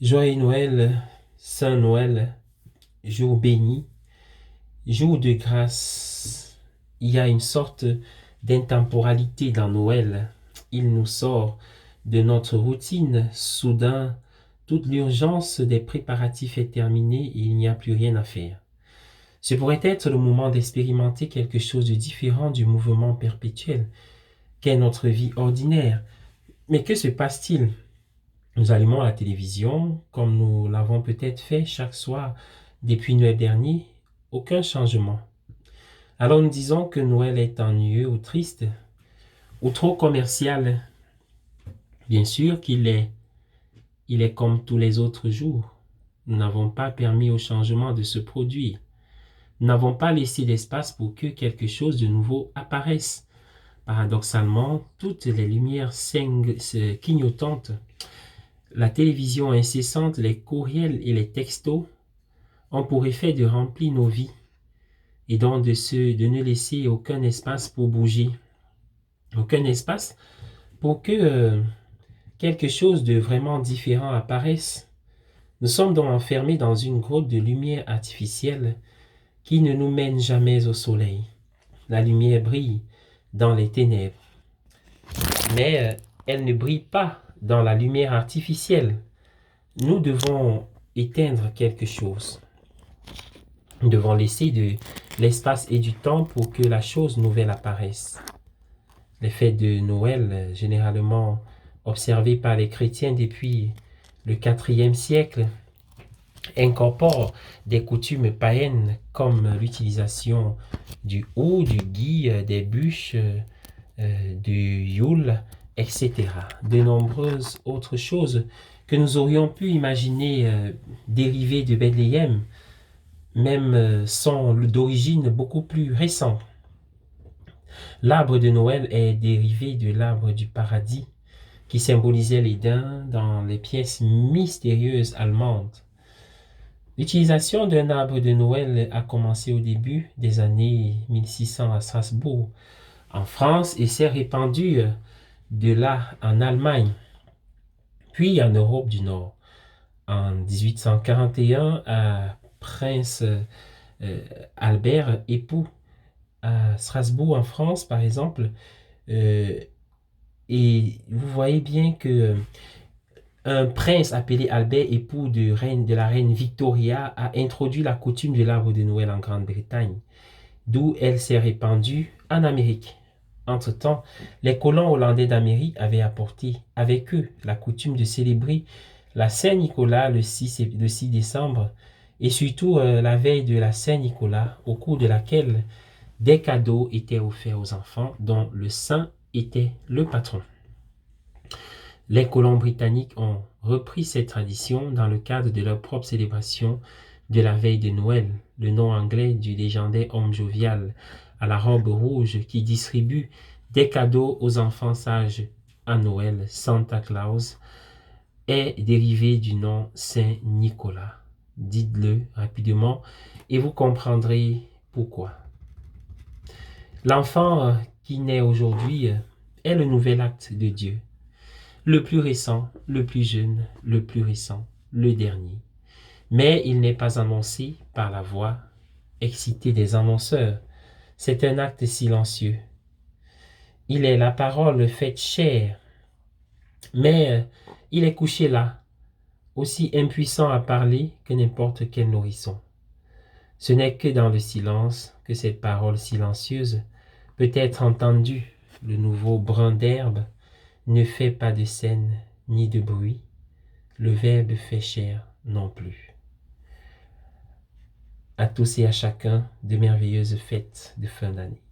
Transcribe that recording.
Joyeux Noël, Saint Noël, jour béni, jour de grâce. Il y a une sorte d'intemporalité dans Noël. Il nous sort de notre routine. Soudain, toute l'urgence des préparatifs est terminée et il n'y a plus rien à faire. Ce pourrait être le moment d'expérimenter quelque chose de différent du mouvement perpétuel qu'est notre vie ordinaire. Mais que se passe-t-il? Nous allumons la télévision, comme nous l'avons peut-être fait chaque soir depuis Noël dernier, aucun changement. Alors nous disons que Noël est ennuyeux ou triste, ou trop commercial. Bien sûr il est comme tous les autres jours. Nous n'avons pas permis au changement de se produire. Nous n'avons pas laissé d'espace pour que quelque chose de nouveau apparaisse. Paradoxalement, toutes les lumières clignotantes, la télévision incessante, les courriels et les textos ont pour effet de remplir nos vies et donc de ne laisser aucun espace pour bouger, aucun espace pour que quelque chose de vraiment différent apparaisse. Nous sommes donc enfermés dans une grotte de lumière artificielle qui ne nous mène jamais au soleil. La lumière brille dans les ténèbres, mais elle ne brille pas dans la lumière artificielle. Nous devons éteindre quelque chose. Nous devons laisser de l'espace et du temps pour que la chose nouvelle apparaisse. Les fêtes de Noël, généralement observées par les chrétiens depuis le IVe siècle, incorporent des coutumes païennes comme l'utilisation du hou, du gui, des bûches, du Yule, etc. De nombreuses autres choses que nous aurions pu imaginer dérivées de Bethléem, même sont d'origine beaucoup plus récente. L'arbre de Noël est dérivé de l'arbre du paradis qui symbolisait l'Éden dans les pièces mystérieuses allemandes. L'utilisation d'un arbre de Noël a commencé au début des années 1600 à Strasbourg, en France, et s'est répandu de là en Allemagne, puis en Europe du Nord. En 1841, à Prince Albert, époux à Strasbourg en France, par exemple, euh, et vous voyez bien que un prince appelé Albert, époux de la reine Victoria, a introduit la coutume de l'arbre de Noël en Grande-Bretagne, d'où elle s'est répandue en Amérique. Entre-temps, les colons hollandais d'Amérique avaient apporté avec eux la coutume de célébrer la Saint-Nicolas le 6 décembre et surtout la veille de la Saint-Nicolas, au cours de laquelle des cadeaux étaient offerts aux enfants dont le saint était le patron. Les colons britanniques ont repris cette tradition dans le cadre de leur propre célébration de la veille de Noël, le nom anglais du légendaire homme jovial à la robe rouge qui distribue des cadeaux aux enfants sages à Noël, Santa Claus, est dérivé du nom Saint Nicolas. Dites-le rapidement et vous comprendrez pourquoi. L'enfant qui naît aujourd'hui est le nouvel acte de Dieu. Le plus récent, le plus jeune, le plus récent, le dernier. Mais il n'est pas annoncé par la voix excitée des annonceurs. C'est un acte silencieux. Il est la parole faite chair, mais il est couché là, aussi impuissant à parler que n'importe quel nourrisson. Ce n'est que dans le silence que cette parole silencieuse peut être entendue. Le nouveau brin d'herbe ne fait pas de scène ni de bruit. Le Verbe fait chair non plus. À tous et à chacun, de merveilleuses fêtes de fin d'année.